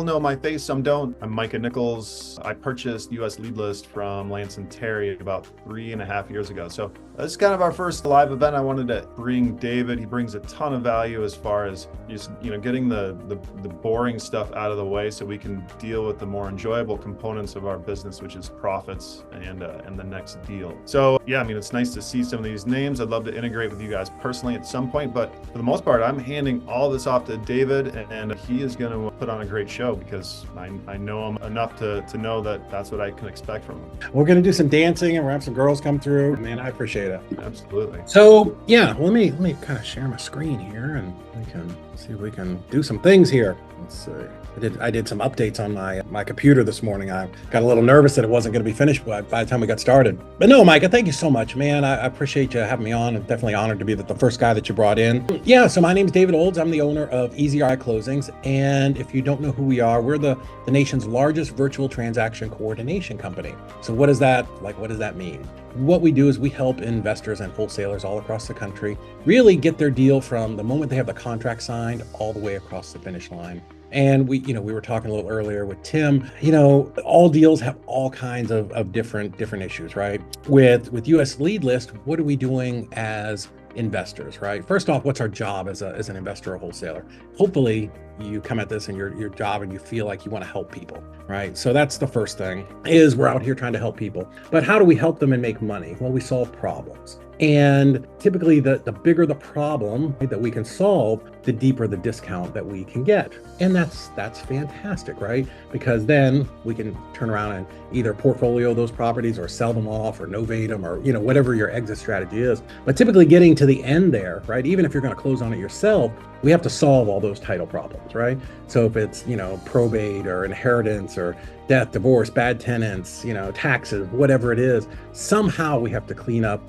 all know my face, some don't. I'm Micah Nicholes. I purchased US Lead List from Lance and Terry about 3.5 years ago. So this is kind of our first live event. I wanted to bring David. He brings a ton of value as far as just, getting the boring stuff out of the way so we can deal with the more enjoyable components of our business, which is profits and the next deal. So yeah, it's nice to see some of these names. I'd love to integrate with you guys personally at some point, but for the most part, I'm handing all this off to David, and he is going to put on a great show because I know him enough to know that that's what I can expect from him. We're going to do some dancing and we're have some girls come through. Man, I appreciate it. Absolutely. So yeah, let me kind of share my screen here and we can see if we can do some things here. Let's see. I did some updates on my computer this morning. I got a little nervous that it wasn't going to be finished by the time we got started. But no, Micah, thank you so much, man. I appreciate you having me on. I'm definitely honored to be the first guy that you brought in. Yeah, so my name is David Olds. I'm the owner of Easy RI Closings. And if you don't know who we are, we're the nation's largest virtual transaction coordination company. So what does that mean? What we do is we help investors and wholesalers all across the country really get their deal from the moment they have the contract signed all the way across the finish line. And we were talking a little earlier with Tim, all deals have all kinds of different issues, right? With US Lead List, what are we doing as investors, right? First off, what's our job as an investor or wholesaler? Hopefully you come at this in your job and you feel like you want to help people, right? So that's the first thing, is we're out here trying to help people. But how do we help them and make money? Well, we solve problems. And typically the bigger the problem that we can solve, the deeper the discount that we can get. And that's fantastic, right? Because then we can turn around and either portfolio those properties or sell them off or novate them or, whatever your exit strategy is. But typically getting to the end there, right? Even if you're going to close on it yourself, we have to solve all those title problems, right? So if it's, probate or inheritance or death, divorce, bad tenants, taxes, whatever it is, somehow we have to clean up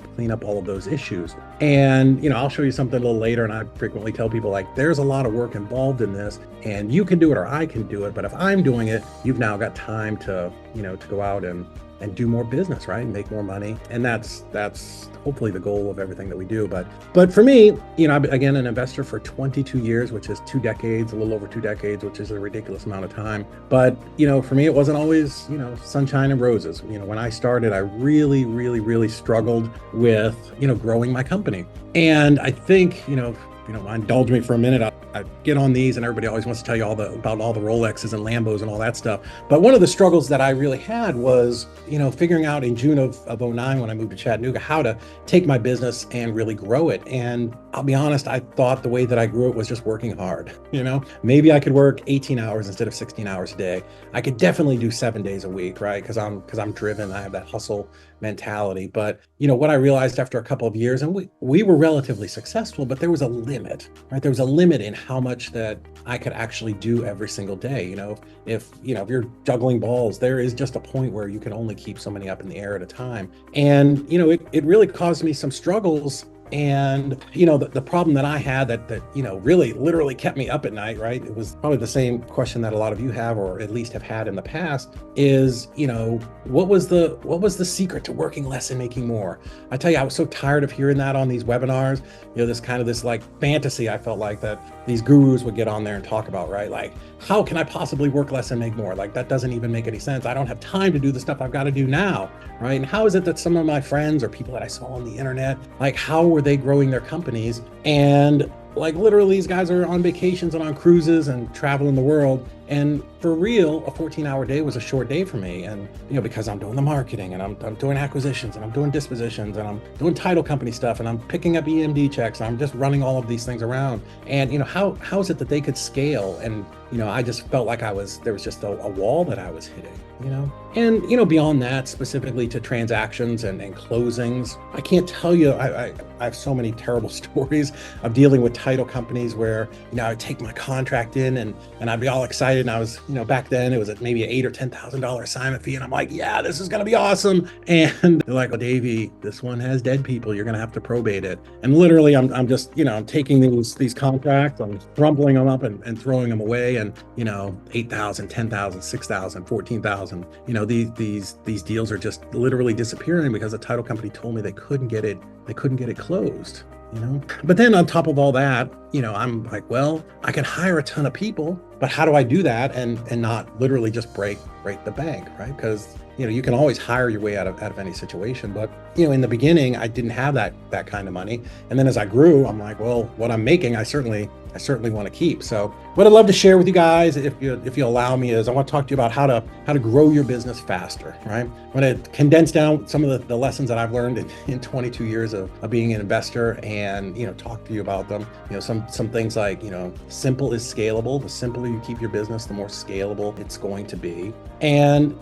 all of those issues. And, I'll show you something a little later. And I frequently tell people, like, there's a lot of work involved in this and you can do it or I can do it. But if I'm doing it, you've now got time to go out and do more business, right? Make more money. And that's hopefully the goal of everything that we do. But for me, I've been, again, an investor for 22 years, which is 2 decades, a little over 2 decades, which is a ridiculous amount of time. But, for me, it wasn't always, sunshine and roses. When I started, I really, really, really struggled with, growing my company. And I think, if you don't mind, indulge me for a minute. I get on these and everybody always wants to tell you about all the Rolexes and Lambos and all that stuff. But one of the struggles that I really had was, figuring out in June of 09 when I moved to Chattanooga, how to take my business and really grow it. And I'll be honest, I thought the way that I grew it was just working hard. Maybe I could work 18 hours instead of 16 hours a day. I could definitely do 7 days a week, right? Because I'm driven. I have that hustle mentality. But what I realized after a couple of years, and we were relatively successful, but there was a limit, right? There was a limit in how much that I could actually do every single day. If you're juggling balls, there is just a point where you can only keep so many up in the air at a time. And, it really caused me some struggles. And, the problem that I had that really literally kept me up at night, right? It was probably the same question that a lot of you have, or at least have had in the past, is, what was the secret to working less and making more? I tell you, I was so tired of hearing that on these webinars, this like fantasy I felt like that these gurus would get on there and talk about, right? Like, how can I possibly work less and make more? Like, that doesn't even make any sense. I don't have time to do the stuff I've got to do now, right? And how is it that some of my friends or people that I saw on the internet, like, how were they growing their companies? And like, literally, these guys are on vacations and on cruises and traveling the world. And for real, a 14-hour day was a short day for me. And, because I'm doing the marketing and I'm doing acquisitions and I'm doing dispositions and I'm doing title company stuff and I'm picking up EMD checks. And I'm just running all of these things around. And, how is it that they could scale? And, I just felt like there was just a wall that I was hitting, And, beyond that, specifically to transactions and closings, I can't tell you, I have so many terrible stories of dealing with title companies where, I'd take my contract in and I'd be all excited. And I was, back then it was at maybe $8,000 or $10,000 assignment fee. And I'm like, yeah, this is going to be awesome. And they're like, well, Davey, this one has dead people. You're going to have to probate it. And literally I'm just, I'm taking these contracts, I'm crumpling them up and throwing them away. And, $8,000, $10,000, $6,000, $14,000, these deals are just literally disappearing because the title company told me they couldn't get it closed. But then on top of all that, I'm like, well, I can hire a ton of people, but how do I do that and not literally just break the bank, right? Because you can always hire your way out of any situation. But in the beginning, I didn't have that kind of money. And then as I grew, I'm like, well, what I'm making, I certainly want to keep. So what I'd love to share with you guys, if you allow me, is I want to talk to you about how to grow your business faster, right? I'm going to condense down some of the lessons that I've learned in 22 years of being an investor, and talk to you about them. Some things like simple is scalable. The simpler you keep your business, the more scalable it's going to be. And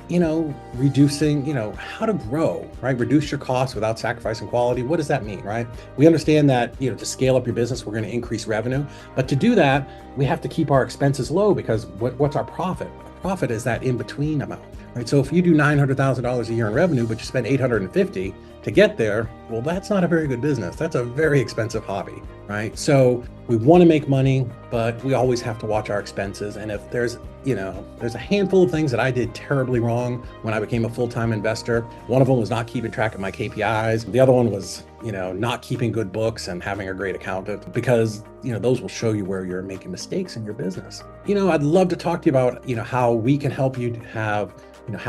reducing how to grow, right? Reduce your costs without sacrificing quality. What does that mean, right? We understand that to scale up your business, we're going to increase revenue, but to do that, we have to keep our expenses low, because what's our profit? Profit is that in between amount, right? So if you do $900,000 a year in revenue, but you spend $850 to get there, well, that's not a very good business. That's a very expensive hobby, right? So we want to make money, but we always have to watch our expenses. And if there's a handful of things that I did terribly wrong when I became a full-time investor. One of them was not keeping track of my KPIs. The other one was, not keeping good books and having a great accountant, because, those will show you where you're making mistakes in your business. I'd love to talk to you about, how we can help you have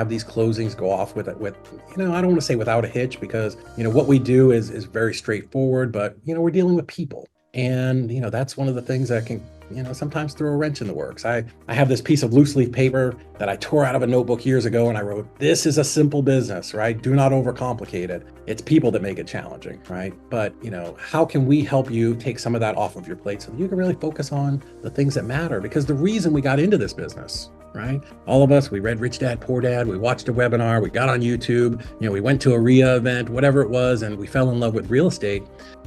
these closings go off with I don't want to say without a hitch, because, what we do is very straightforward, but, we're dealing with people. And, that's one of the things that can, sometimes throw a wrench in the works. I have this piece of loose leaf paper that I tore out of a notebook years ago, and I wrote, "This is a simple business, right? Do not overcomplicate it. It's people that make it challenging," right? But, how can we help you take some of that off of your plate so that you can really focus on the things that matter? Because the reason we got into this business, right? All of us, we read Rich Dad, Poor Dad, we watched a webinar, we got on YouTube, we went to a RIA event, whatever it was, and we fell in love with real estate.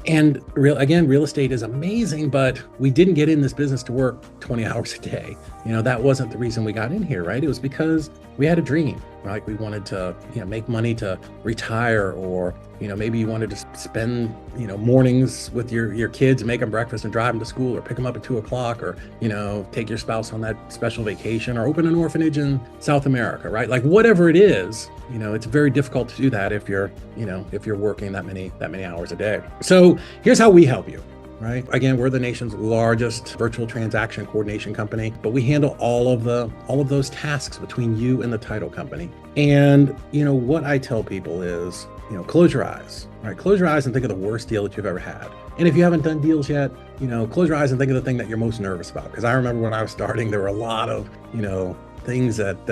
And real estate is amazing, but we didn't get in this business to work 20 hours a day. That wasn't the reason we got in here, right? It was because we had a dream, right? We wanted to, make money to retire, or, maybe you wanted to spend, mornings with your kids, make them breakfast and drive them to school, or pick them up at 2:00, or, take your spouse on that special vacation, or open an orphanage in South America, right? Like whatever it is, it's very difficult to do that if you're working that many hours a day. So here's how we help you. Right. Again, we're the nation's largest virtual transaction coordination company, but we handle all of those tasks between you and the title company. And, what I tell people is, close your eyes, right? Close your eyes and think of the worst deal that you've ever had. And if you haven't done deals yet, close your eyes and think of the thing that you're most nervous about. Because I remember when I was starting, there were a lot of, things that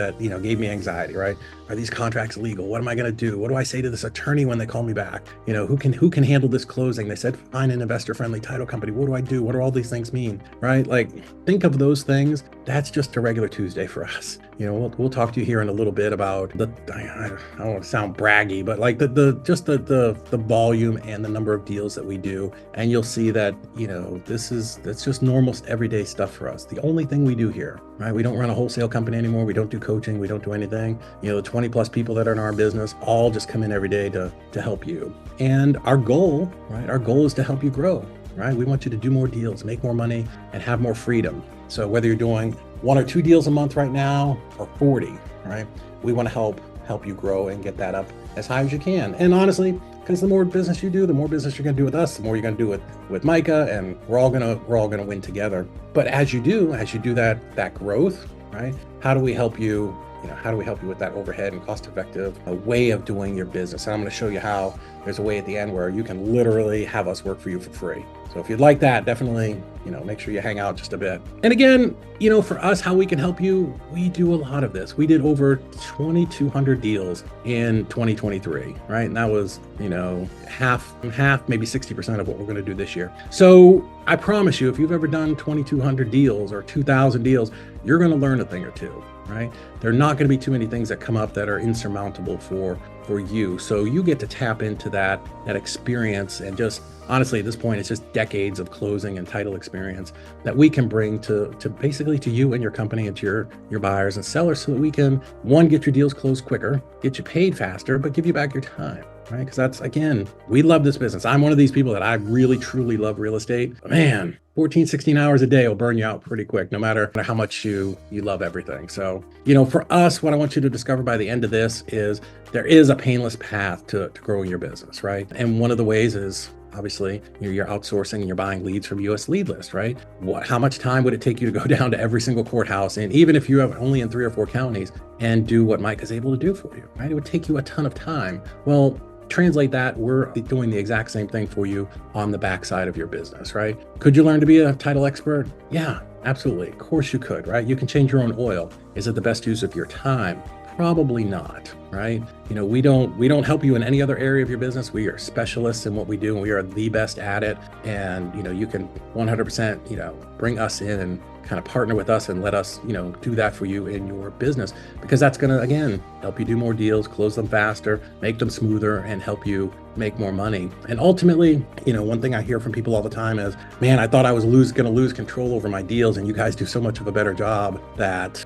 gave me anxiety, right? Are these contracts legal? What am I going to do? What do I say to this attorney when they call me back? Who can handle this closing? They said, find an investor-friendly title company. What do I do? What do all these things mean, right? Like, think of those things. That's just a regular Tuesday for us. We'll talk to you here in a little bit about I don't want to sound braggy, but like the volume and the number of deals that we do. And you'll see that, that's just normal everyday stuff for us. The only thing we do here, right? We don't run a wholesale company anymore. We don't do coaching. We don't do anything. The 20 plus people that are in our business all just come in every day to help you. And our goal, right? Our goal is to help you grow, right? We want you to do more deals, make more money, and have more freedom. So whether you're doing 1 or 2 deals a month right now, or 40, right? We want to help you grow and get that up as high as you can. And honestly, because the more business you do, the more business you're going to do with us, the more you're going to do with Micah, and we're all going to win together. But as you do that growth, right? How do we help you? How do we help you with that overhead and cost-effective way of doing your business? And I'm going to show you how. There's a way at the end where you can literally have us work for you for free. So if you'd like that, definitely, make sure you hang out just a bit. And again, for us, how we can help you, we do a lot of this. We did over 2,200 deals in 2023, right? And that was, half, maybe 60% of what we're going to do this year. So I promise you, if you've ever done 2,200 deals or 2,000 deals, you're going to learn a thing or two, right? There are not going to be too many things that come up that are insurmountable for you. So you get to tap into that experience, and just honestly, at this point, it's just decades of closing and title experience that we can bring to basically to you and your company and to your buyers and sellers, so that we can, one, get your deals closed quicker, get you paid faster, but give you back your time. Right? Because that's, again, we love this business. I'm one of these people that I really, truly love real estate. But man, 14, 16 hours a day will burn you out pretty quick, no matter how much you love everything. So, for us, what I want you to discover by the end of this is there is a painless path to growing your business, right? And one of the ways is Obviously, you're outsourcing and you're buying leads from US Lead List, right? How much time would it take you to go down to every single courthouse, and even if you have only in 3 or 4 counties, and do what Mike is able to do for you, right? It would take you a ton of time. Well, translate that, we're doing the exact same thing for you on the backside of your business, right? Could you learn to be a title expert? Yeah, absolutely. Of course you could, right? You can change your own oil. Is it the best use of your time? Probably not, right? We don't help you in any other area of your business. We are specialists in what we do, and we are the best at it. And you can 100% bring us in and kind of partner with us and let us do that for you in your business, because that's going to, again, help you do more deals, close them faster, make them smoother, and help you make more money. And ultimately, one thing I hear from people all the time is, man, I thought I was going to lose control over my deals, and you guys do so much of a better job that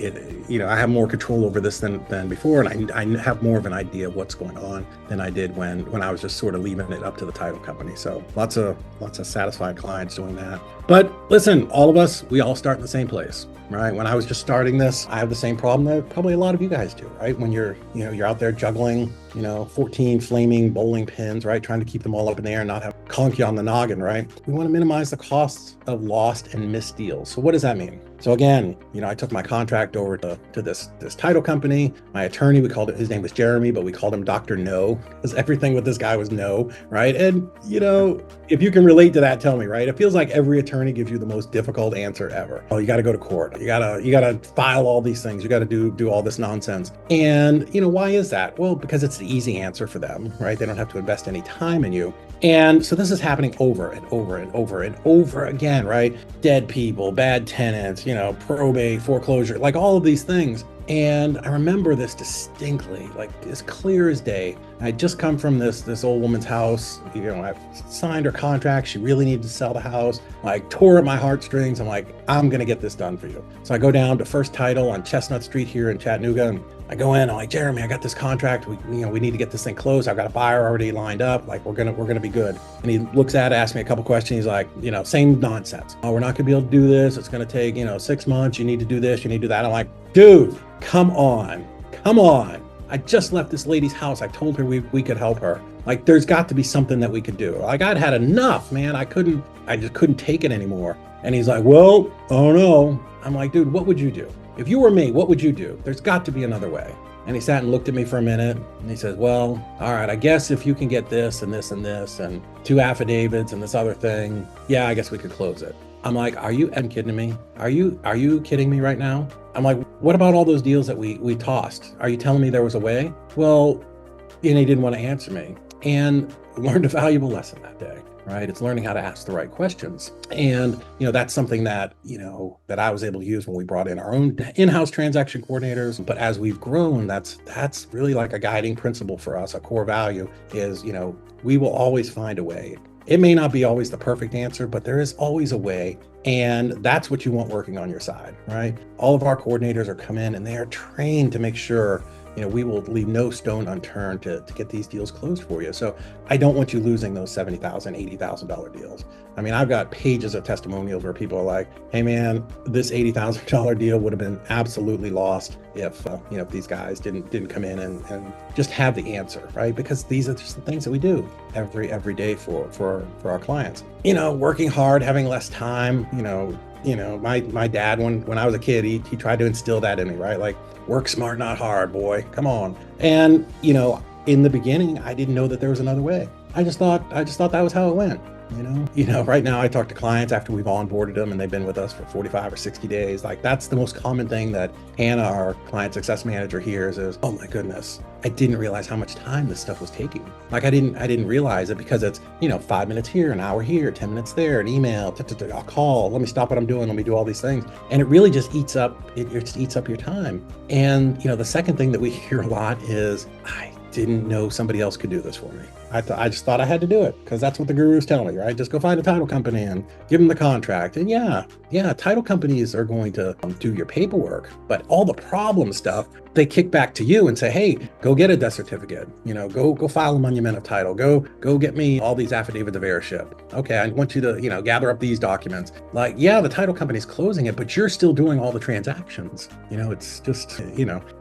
I have more control over this than before, and I have more of an idea of what's going on than I did when I was just sort of leaving it up to the title company. So lots of satisfied clients doing that. But listen, all of us, we all start in the same place, right? When I was just starting this, I have the same problem that probably a lot of you guys do, right? When you're out there juggling 14 flaming bowling pins, right? Trying to keep them all up in the air and not have conk you on the noggin, right? We want to minimize the costs of lost and missed deals. So what does that mean? So again, I took my contract over to this title company. My attorney, his name was Jeremy, but we called him Dr. No, because everything with this guy was no, right? And if you can relate to that, tell me, right? It feels like every attorney gives you the most difficult answer ever. Oh, you got to go to court. You gotta file all these things. You got to do all this nonsense. And why is that? Well, because it's the easy answer for them, right? They don't have to invest any time in you. And so this is happening over and over and over and over again, right? Dead people, bad tenants, probate, foreclosure, like all of these things. And I remember this distinctly, like as clear as day. I had just come from this old woman's house. I signed her contract. She really needed to sell the house. Like tore at my heartstrings. I'm like, I'm going to get this done for you. So I go down to First Title on Chestnut Street here in Chattanooga. And I go in, I'm like, Jeremy, I got this contract. We need to get this thing closed. I've got a buyer already lined up. Like we're gonna be good. And he looks at it, asks me a couple questions. He's like, same nonsense. Oh, we're not gonna be able to do this. It's gonna take 6 months. You need to do this. You need to do that. I'm like, dude, come on. I just left this lady's house. I told her we could help her. Like, there's got to be something that we could do. Like, I'd had enough, man. I just couldn't take it anymore. And he's like, well, oh no. I'm like, dude, what would you do? If you were me, what would you do? There's got to be another way. And he sat and looked at me for a minute, and he says, well, all right, I guess if you can get this and this and this and 2 affidavits and this other thing, yeah, I guess we could close it. I'm like, are you kidding me? Are you kidding me right now? I'm like, what about all those deals that we tossed? Are you telling me there was a way? Well, he didn't want to answer me, and learned a valuable lesson that day. Right? It's learning how to ask the right questions. And, that's something that, that I was able to use when we brought in our own in-house transaction coordinators. But as we've grown, that's really like a guiding principle for us. A core value is, we will always find a way. It may not be always the perfect answer, but there is always a way. And that's what you want working on your side, right? All of our coordinators are come in and they are trained to make sure we will leave no stone unturned to get these deals closed for you. So I don't want you losing those $70,000, $80,000 deals. I mean, I've got pages of testimonials where people are like, hey man, this $80,000 deal would have been absolutely lost if these guys didn't come in and just have the answer, right? Because these are just the things that we do every day for our clients. Working hard, having less time, my dad, when I was a kid, he tried to instill that in me, right? Like, work smart, not hard, boy. Come on. And, in the beginning, I didn't know that there was another way. I just thought that was how it went. Right now I talk to clients after we've onboarded them and they've been with us for 45 or 60 days. Like, that's the most common thing that Hannah, our client success manager, hears is, oh my goodness, I didn't realize how much time this stuff was taking. Like, I didn't realize it because it's, 5 minutes here, an hour here, 10 minutes there, an email, a call, let me stop what I'm doing, let me do all these things. And it really just eats up your time. And, the second thing that we hear a lot is, I didn't know somebody else could do this for me. I just thought I had to do it because that's what the gurus tell me, right? Just go find a title company and give them the contract. And yeah, title companies are going to do your paperwork, but all the problem stuff, they kick back to you and say, hey, go get a death certificate, go file a monument of title, go get me all these affidavits of heirship. Okay, I want you to, gather up these documents. Like, yeah, the title company's closing it, but you're still doing all the transactions. It's just,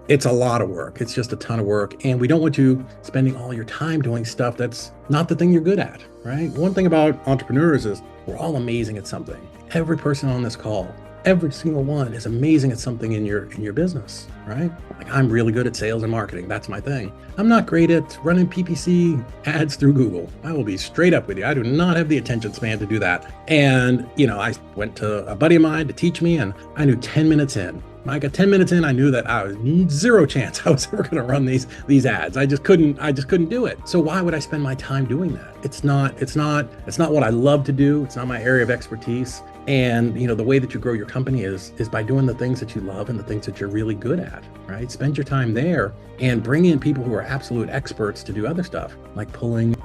it's a lot of work. It's just a ton of work. And we don't want you spending all your time doing stuff that's not the thing you're good at, right? One thing about entrepreneurs is we're all amazing at something. Every person on this call, every single one is amazing at something in your business, right? Like, I'm really good at sales and marketing. That's my thing. I'm not great at running PPC ads through Google. I will be straight up with you. I do not have the attention span to do that. And, I went to a buddy of mine to teach me, and I knew 10 minutes in. Micah, 10 minutes in, I knew that I was zero chance I was ever going to run these ads. I just couldn't do it. So why would I spend my time doing that? It's not what I love to do. It's not my area of expertise. And, the way that you grow your company is by doing the things that you love and the things that you're really good at, right? Spend your time there and bring in people who are absolute experts to do other stuff, like pulling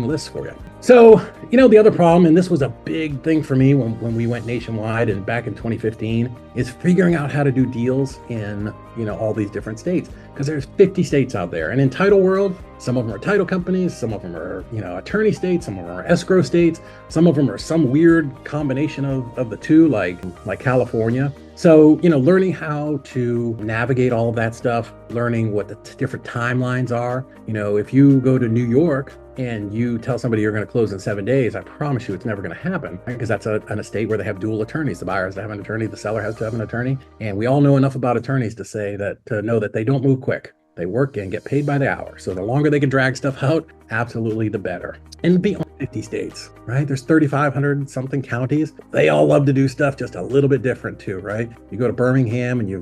lists for you. So, the other problem, and this was a big thing for me when we went nationwide and back in 2015, is figuring out how to do deals in, all these different states, because there's 50 states out there. And in title world, some of them are title companies, some of them are, attorney states, some of them are escrow states, some of them are some weird combination of the two, like California. So, learning how to navigate all of that stuff, learning what the different timelines are. If you go to New York and you tell somebody you're going to close in 7 days, I promise you it's never going to happen, because that's an estate where they have dual attorneys. The buyer has to have an attorney, the seller has to have an attorney. And we all know enough about attorneys to know that they don't move quick. They work and get paid by the hour. So the longer they can drag stuff out, absolutely the better. And beyond 50 states, right? There's 3,500 something counties. They all love to do stuff just a little bit different too, right? You go to Birmingham and you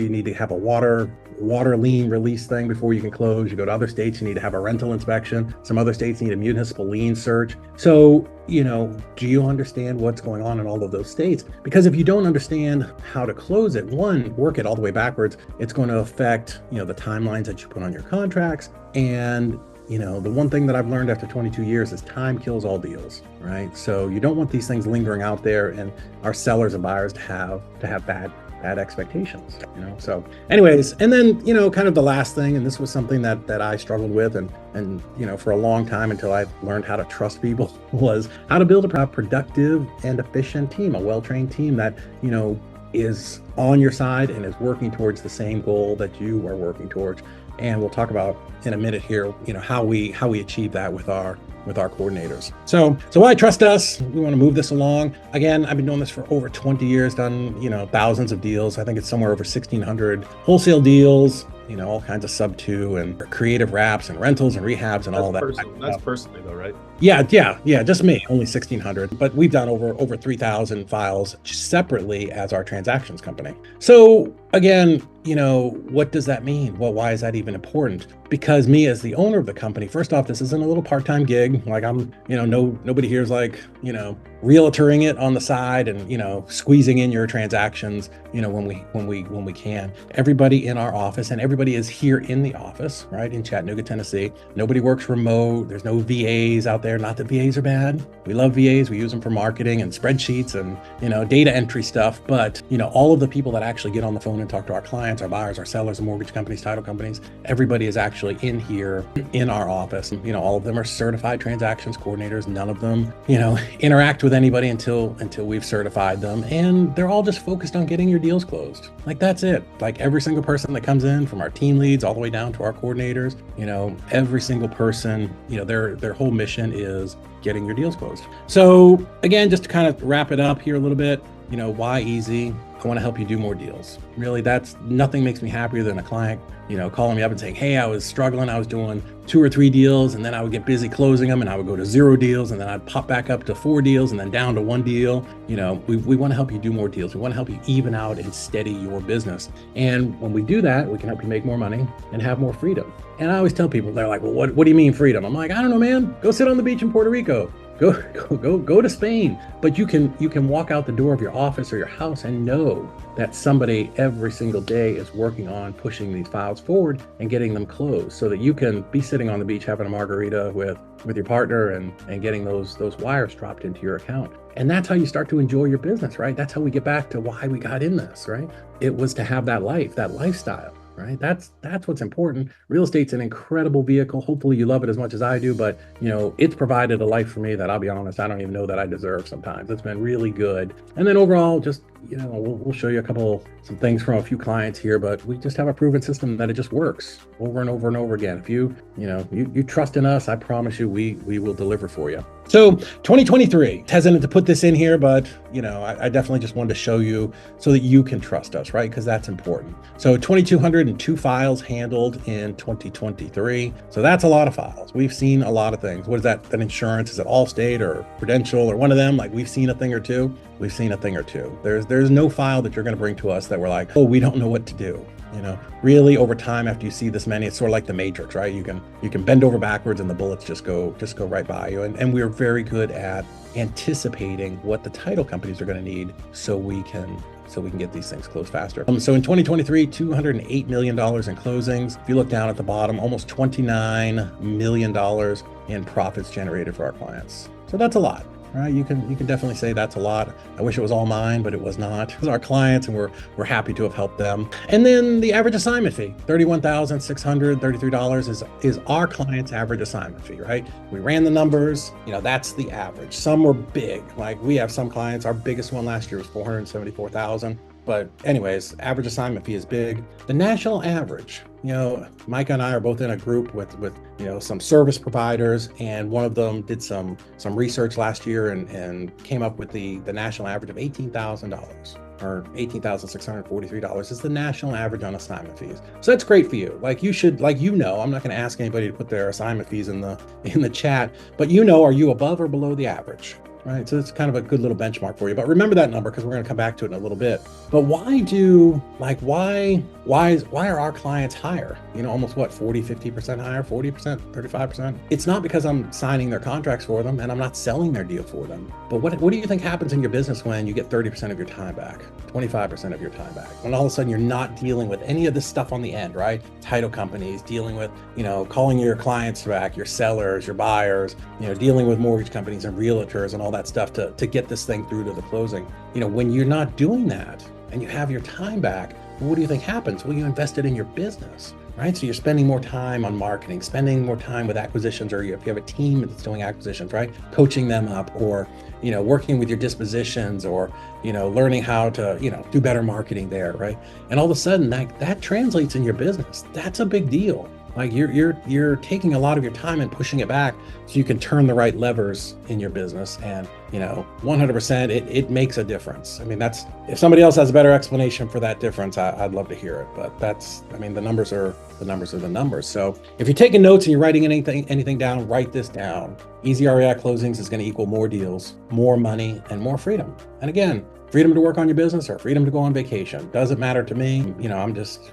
need to have a water lien release thing before you can close. You go to other states, you need to have a rental inspection. Some other states need a municipal lien search. So, do you understand what's going on in all of those states? Because if you don't understand how to close it, work it all the way backwards, it's going to affect, the timelines that you put on your contracts. And the one thing that I've learned after 22 years is time kills all deals, right? So you don't want these things lingering out there and our sellers and buyers to have bad expectations, So anyways, and then, kind of the last thing, and this was something that I struggled with and for a long time until I learned how to trust people, was how to build a productive and efficient team, a well-trained team that, is on your side and is working towards the same goal that you are working towards. And we'll talk about in a minute here, how we achieve that with our coordinators. So why trust us? We want to move this along. Again, I've been doing this for over 20 years, done, thousands of deals. I think it's somewhere over 1,600 wholesale deals, all kinds of sub 2 and creative wraps and rentals and rehabs and all that. That's personally though, right? Yeah, just me, only 1,600, but we've done over 3,000 files separately as our transactions company. So again, what does that mean? Well, why is that even important? Because me as the owner of the company, first off, this isn't a little part-time gig. Like I'm, nobody here's like, realtoring it on the side and, squeezing in your transactions, when we can. Everybody in our office and everybody is here in the office, right? In Chattanooga, Tennessee. Nobody works remote. There's no VAs out there. Not that VAs are bad. We love VAs. We use them for marketing and spreadsheets and, data entry stuff. But, all of the people that actually get on the phone and talk to our clients, our buyers, our sellers, mortgage companies, title companies, everybody is actually in here in our office. All of them are certified transactions coordinators. None of them, interact with anybody until we've certified them. And they're all just focused on getting your deals closed. Like that's it. Like every single person that comes in, from our team leads all the way down to our coordinators, every single person, their whole mission is getting your deals closed. So again, just to kind of wrap it up here a little bit, why easy? I want to help you do more deals. Really, nothing makes me happier than a client, calling me up and saying, hey, I was struggling. I was doing 2 or 3 deals and then I would get busy closing them and I would go to 0 deals and then I'd pop back up to 4 deals and then down to 1 deal. We want to help you do more deals. We want to help you even out and steady your business. And when we do that, we can help you make more money and have more freedom. And I always tell people, they're like, well, what do you mean freedom? I'm like, I don't know, man. Go sit on the beach in Puerto Rico. Go to Spain. But you can walk out the door of your office or your house and know that somebody every single day is working on pushing these files forward and getting them closed, so that you can be sitting on the beach having a margarita with your partner and getting those wires dropped into your account. And that's how you start to enjoy your business, right? That's how we get back to why we got in this, right? It was to have that life, that lifestyle. right? That's what's important. Real estate's an incredible vehicle. Hopefully you love it as much as I do, but it's provided a life for me that, I'll be honest, I don't even know that I deserve sometimes. It's been really good. And then overall, just we'll show you some things from a few clients here, but we just have a proven system that it just works over and over and over again. If you trust in us, I promise you we will deliver for you. So 2023, hesitant to put this in here, but I definitely just wanted to show you so that you can trust us, right? Because that's important. So 2,202 files handled in 2023. So that's a lot of files. We've seen a lot of things. What is that? That insurance? Is it Allstate or Prudential or one of them? Like, we've seen a thing or two. We've seen a thing or two. There's no file that you're going to bring to us that we're like, oh, we don't know what to do. Really over time, after you see this many, it's sort of like the Matrix, right? You can bend over backwards and the bullets just go right by you. And we're very good at anticipating what the title companies are going to need so we can get these things closed faster. So in 2023, $208 million in closings. If you look down at the bottom, almost $29 million in profits generated for our clients. So that's a lot. Right, you can definitely say that's a lot. I wish it was all mine, but it was not. It was our clients, and we're happy to have helped them. And then the average assignment fee, $31,633 is our client's average assignment fee, right? We ran the numbers, that's the average. Some were big, like we have some clients, our biggest one last year was $474,000. But anyways, average assignment fee is big. The national average, Micah and I are both in a group with some service providers, and one of them did some research last year and came up with the national average of $18,000 or $18,643 is the national average on assignment fees. So that's great for you. Like, you should, I'm not going to ask anybody to put their assignment fees in the chat, but are you above or below the average? Right, so it's kind of a good little benchmark for you. But remember that number, because we're going to come back to it in a little bit. But why are our clients higher? Almost 40, 50% higher, 40%, 35%. It's not because I'm signing their contracts for them and I'm not selling their deal for them. But what do you think happens in your business when you get 30% of your time back, 25% of your time back? When all of a sudden you're not dealing with any of this stuff on the end, right? Title companies, dealing with, calling your clients back, your sellers, your buyers, dealing with mortgage companies and realtors and all that stuff to get this thing through to the closing. When you're not doing that and you have your time back, what do you think happens? Well, you invested in your business, right? So you're spending more time on marketing, spending more time with acquisitions, or if you have a team that's doing acquisitions, right? Coaching them up, or, working with your dispositions, or, learning how to, do better marketing there, right? And all of a sudden that translates in your business. That's a big deal. Like, you're taking a lot of your time and pushing it back so you can turn the right levers in your business. And 100% it makes a difference. I mean, if somebody else has a better explanation for that difference, I'd love to hear it. But the numbers are the numbers. So if you're taking notes and you're writing anything down, write this down. Easy REI closings is going to equal more deals, more money, and more freedom. And again, freedom to work on your business or freedom to go on vacation. Doesn't matter to me.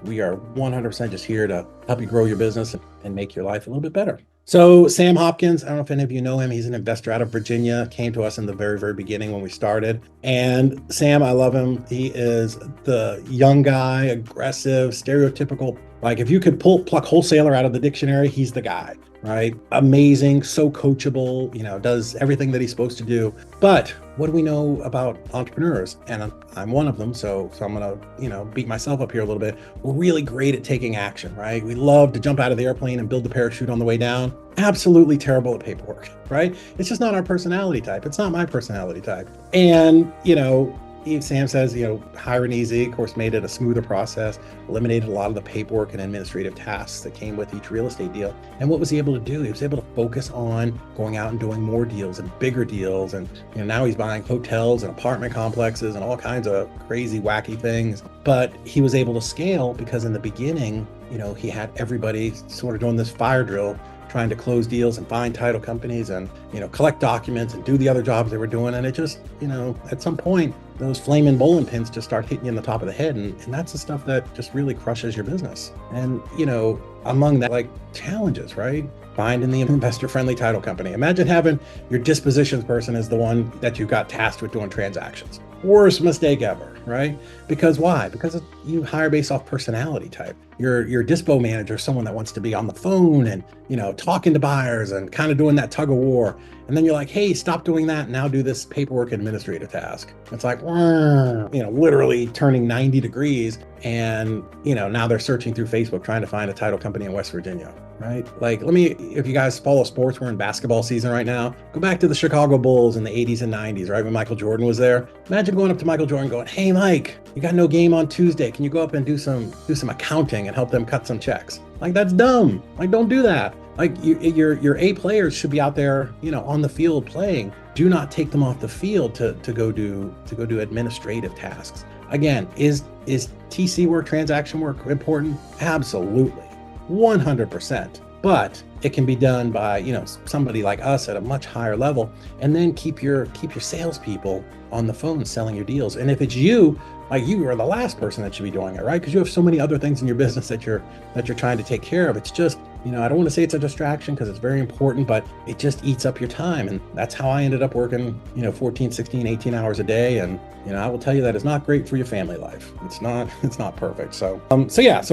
We are 100% just here to help you grow your business and make your life a little bit better. So Sam Hopkins, I don't know if any of you know him. He's an investor out of Virginia, came to us in the very, very beginning when we started. And Sam, I love him. He is the young guy, aggressive, stereotypical. Like, if you could pluck wholesaler out of the dictionary, he's the guy, right? Amazing, so coachable, does everything that he's supposed to do. But what do we know about entrepreneurs? And I'm one of them, so I'm gonna, beat myself up here a little bit. We're really great at taking action, right? We love to jump out of the airplane and build the parachute on the way down. Absolutely terrible at paperwork, right? It's just not our personality type. It's not my personality type. And, Sam says, hiring easy, of course, made it a smoother process, eliminated a lot of the paperwork and administrative tasks that came with each real estate deal. And what was he able to do? He was able to focus on going out and doing more deals and bigger deals. And now he's buying hotels and apartment complexes and all kinds of crazy, wacky things. But he was able to scale because in the beginning, he had everybody sort of doing this fire drill, trying to close deals and find title companies and, collect documents and do the other jobs they were doing. And it just, at some point, those flaming bowling pins just start hitting you in the top of the head. And that's the stuff that just really crushes your business. And, among that, like, challenges, right? Finding the investor-friendly title company. Imagine having your dispositions person as the one that you got tasked with doing transactions. Worst mistake ever, right? Because why? Because you hire based off personality type. Your dispo manager is someone that wants to be on the phone and, talking to buyers and kind of doing that tug of war. And then you're like, hey, stop doing that. Now do this paperwork administrative task. It's like, literally turning 90 degrees. And, now they're searching through Facebook trying to find a title company in West Virginia, right? Like, if you guys follow sports, we're in basketball season right now. Go back to the Chicago Bulls in the 80s and 90s, right? When Michael Jordan was there. Imagine going up to Michael Jordan going, hey, Mike, you got no game on Tuesday. Can you go up and do some accounting and help them cut some checks? Like, that's dumb. Like, don't do that. Like, your A players should be out there, on the field playing. Do not take them off the field to go do administrative tasks. Again, is TC work, transaction work important? Absolutely, 100%. But it can be done by somebody like us at a much higher level, and then keep your salespeople on the phone selling your deals. And if it's you, like, you are the last person that should be doing it, right? Because you have so many other things in your business that you're trying to take care of. It's just, I don't want to say it's a distraction because it's very important, but it just eats up your time. And that's how I ended up working, 14, 16, 18 hours a day. And, I will tell you that it's not great for your family life. It's not perfect. So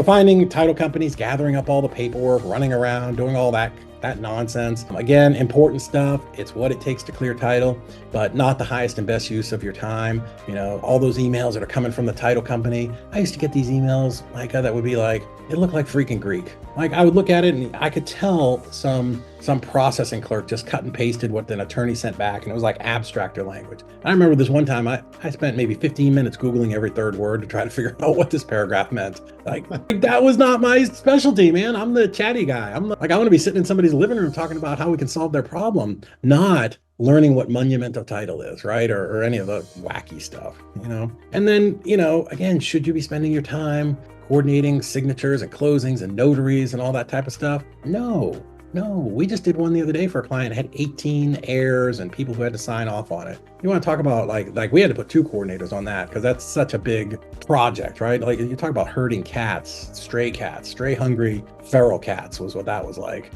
finding title companies, gathering up all the paperwork, running around, doing all that nonsense. Again, important stuff. It's what it takes to clear title, but not the highest and best use of your time. All those emails that are coming from the title company. I used to get these emails, Micah, that would be like, it looked like freaking Greek. Like, I would look at it and I could tell some processing clerk just cut and pasted what an attorney sent back, and it was like abstractor language. I remember this one time I spent maybe 15 minutes Googling every third word to try to figure out what this paragraph meant. Like that was not my specialty, man. I'm the chatty guy. I want to be sitting in somebody's living room talking about how we can solve their problem, not learning what monumental title is, right? Or any of the wacky stuff, And then, again, should you be spending your time coordinating signatures and closings and notaries and all that type of stuff? No, we just did one the other day for a client. It had 18 heirs and people who had to sign off on it. You want to talk about like we had to put 2 coordinators on that because that's such a big project, right? Like, you talk about herding cats, stray hungry feral cats was what that was like.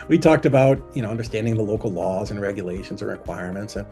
We talked about, understanding the local laws and regulations and requirements and,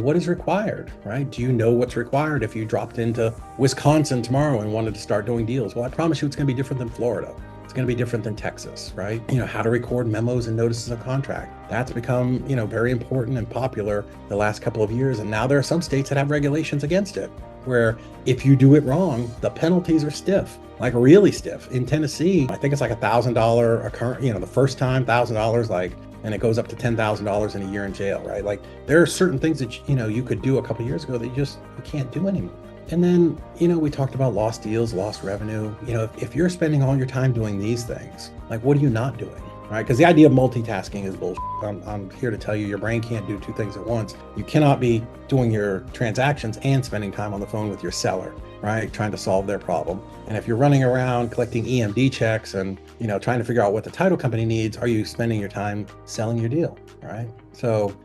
what is required, right? Do you know what's required if you dropped into Wisconsin tomorrow and wanted to start doing deals? Well, I promise you it's going to be different than Florida. It's going to be different than Texas, right? How to record memos and notices of contract. That's become, very important and popular the last couple of years. And now there are some states that have regulations against it, where if you do it wrong, the penalties are stiff, like really stiff. In Tennessee, I think it's like $1,000 a current, the first time, $1,000, and it goes up to $10,000 in a year in jail, right? Like, there are certain things that, you could do a couple of years ago that you can't do anymore. And then, we talked about lost deals, lost revenue. If you're spending all your time doing these things, like, what are you not doing, right? Because the idea of multitasking is bullshit. I'm here to tell you, your brain can't do 2 things at once. You cannot be doing your transactions and spending time on the phone with your seller, right? Trying to solve their problem. And if you're running around collecting EMD checks and, trying to figure out what the title company needs, are you spending your time selling your deal, right? So,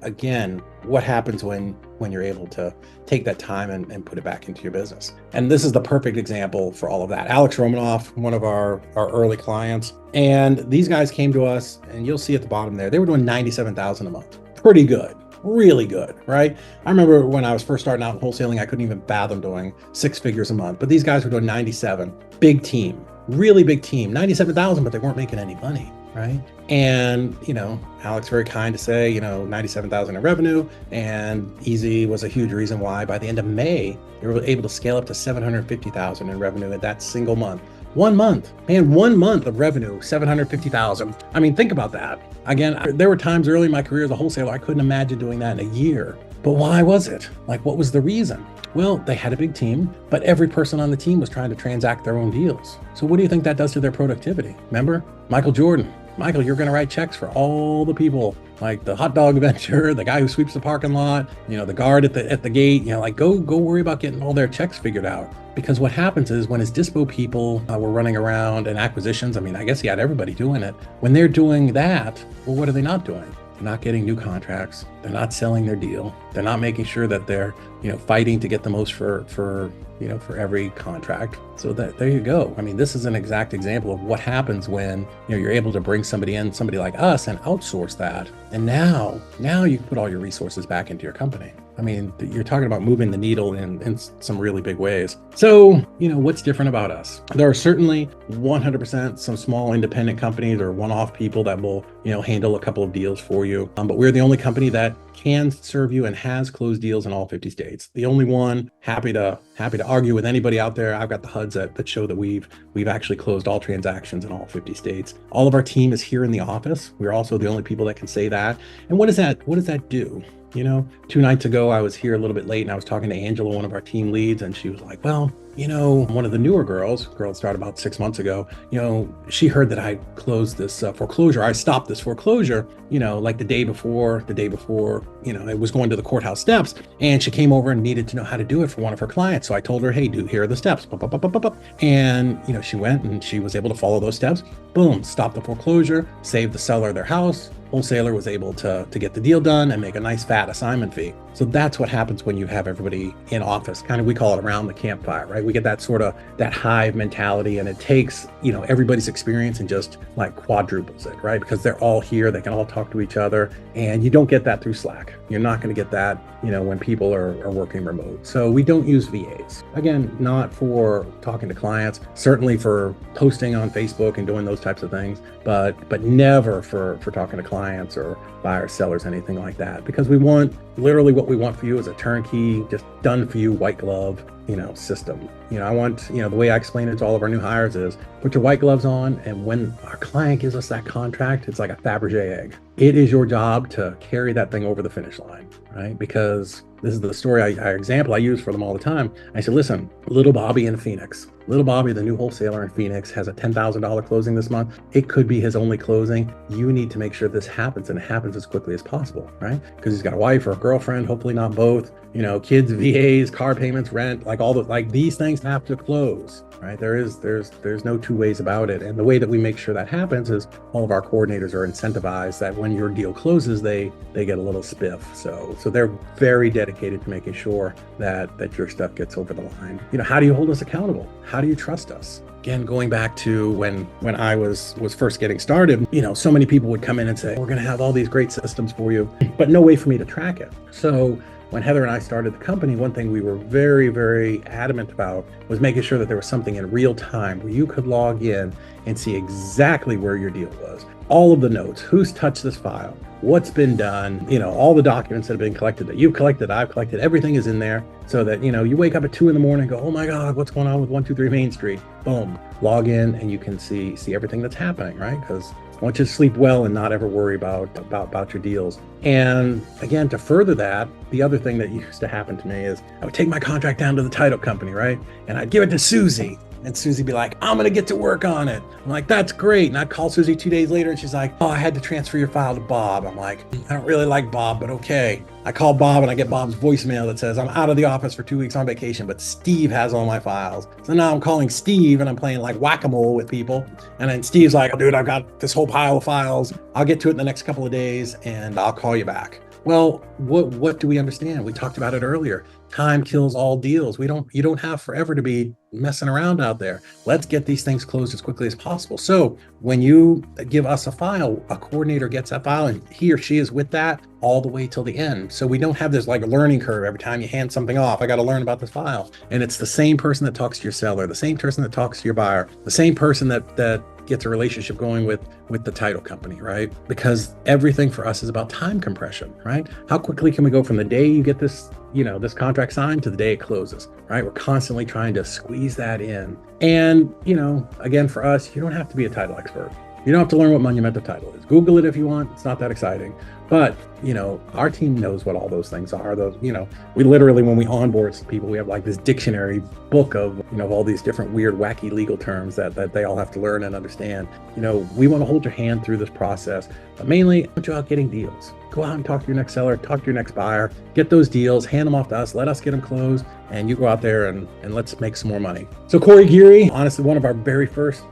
again, what happens when you're able to take that time and put it back into your business? And this is the perfect example for all of that. Alex Romanoff, one of our early clients, and these guys came to us, and you'll see at the bottom there, they were doing $97,000 a month. Pretty good. Really good, right? I remember when I was first starting out in wholesaling, I couldn't even fathom doing 6 figures a month, but these guys were doing 97. Big team, really big team, 97,000, but they weren't making any money, right? And, Alex very kind to say, 97,000 in revenue, and Easy was a huge reason why by the end of May, they were able to scale up to 750,000 in revenue at that single month. 1 month, man, 1 month of revenue, 750,000. I mean, think about that. Again, there were times early in my career as a wholesaler, I couldn't imagine doing that in a year. But why was it? Like, what was the reason? Well, they had a big team, but every person on the team was trying to transact their own deals. So what do you think that does to their productivity? Remember, Michael Jordan. Michael, you're going to write checks for all the people, like the hot dog vendor, the guy who sweeps the parking lot, the guard at the gate, go worry about getting all their checks figured out. Because what happens is when his dispo people were running around and acquisitions, I guess he had everybody doing it. When they're doing that, well, what are they not doing? They're not getting new contracts. They're not selling their deal. They're not making sure that they're, fighting to get the most for every contract. So there you go. This is an exact example of what happens when, you're able to bring somebody like us, and outsource that. And now you can put all your resources back into your company. You're talking about moving the needle in some really big ways. So, what's different about us? There are certainly 100% some small independent companies or one-off people that will handle a couple of deals for you. But we're the only company that can serve you and has closed deals in all 50 states. The only one. Happy to argue with anybody out there. I've got the HUDs that show that we've actually closed all transactions in all 50 states. All of our team is here in the office. We're also the only people that can say that. And what does that do? 2 nights ago, I was here a little bit late and I was talking to Angela, one of our team leads, and she was like, well, one of the newer girl started about 6 months ago, she heard that I closed this foreclosure. I stopped this foreclosure, like the day before, it was going to the courthouse steps, and she came over and needed to know how to do it for one of her clients. So I told her, hey, here are the steps. And, she went and she was able to follow those steps. Boom, stop the foreclosure, save the seller their house. Wholesaler was able to get the deal done and make a nice fat assignment fee. So that's what happens when you have everybody in office. Kind of, we call it around the campfire, right? We get that that hive mentality, and it takes, everybody's experience and just like quadruples it, right? Because they're all here, they can all talk to each other, and you don't get that through Slack. You're not going to get that, when people are working remote. So we don't use VAs. Again, not for talking to clients, certainly for posting on Facebook and doing those types of things, but never for talking to clients or buyers, sellers, anything like that. Because literally what we want for you is a turnkey, just done for you, white glove, system. I want, the way I explain it to all of our new hires is put your white gloves on, and when our client gives us that contract, it's like a Fabergé egg. It is your job to carry that thing over the finish line, right? Because this is the story example I use for them all the time. I said, listen, little Bobby in Phoenix. Little Bobby, the new wholesaler in Phoenix, has a $10,000 closing this month. It could be his only closing. You need to make sure this happens, and it happens as quickly as possible, right? Because he's got a wife or a girlfriend, hopefully not both, kids, VAs, car payments, rent, these things have to close, right? There's no two ways about it. And the way that we make sure that happens is all of our coordinators are incentivized that when your deal closes, they get a little spiff. So they're very dedicated to making sure that your stuff gets over the line. How do you hold us accountable? How do you trust us? Again, going back to when I was first getting started, so many people would come in and say, we're going to have all these great systems for you, but no way for me to track it. So when Heather and I started the company, one thing we were very, very adamant about was making sure that there was something in real time where you could log in and see exactly where your deal was. All of the notes, who's touched this file, what's been done, all the documents that have been collected, that you've collected, I've collected, everything is in there, so that, you wake up at 2 a.m. and go, oh my God, what's going on with 123 Main Street? Boom, log in and you can see everything that's happening, right? Because I want you to sleep well and not ever worry about your deals. And again, to further that, the other thing that used to happen to me is I would take my contract down to the title company, right? And I'd give it to Susie. And Susie be like, I'm going to get to work on it. I'm like, that's great. And I'd call Susie 2 days later and she's like, oh, I had to transfer your file to Bob. I'm like, I don't really like Bob, but okay. I call Bob and I get Bob's voicemail that says, I'm out of the office for 2 weeks on vacation, but Steve has all my files. So now I'm calling Steve and I'm playing like whack-a-mole with people. And then Steve's like, oh, dude, I've got this whole pile of files. I'll get to it in the next couple of days and I'll call you back. Well, what do we understand? We talked about it earlier. Time kills all deals. You don't have forever to be messing around out there. Let's get these things closed as quickly as possible. So when you give us a file, a coordinator gets that file and he or she is with that all the way till the end. So we don't have this like learning curve every time you hand something off. I got to learn about this file. And it's the same person that talks to your seller, the same person that talks to your buyer, the same person that gets a relationship going with the title company, right? Because everything for us is about time compression, right? How quickly can we go from the day you get this contract signed to the day it closes, right? We're constantly trying to squeeze that in. And, again, for us, you don't have to be a title expert. You don't have to learn what monumental title is. Google it if you want. It's not that exciting. But, our team knows what all those things are. We literally, when we onboard people, we have like this dictionary book of, all these different weird, wacky legal terms that they all have to learn and understand. We want to hold your hand through this process, but mainly put you out getting deals. Go out and talk to your next seller, talk to your next buyer, get those deals, hand them off to us, let us get them closed, and you go out there and let's make some more money. So Corey Geary, honestly, one of our very first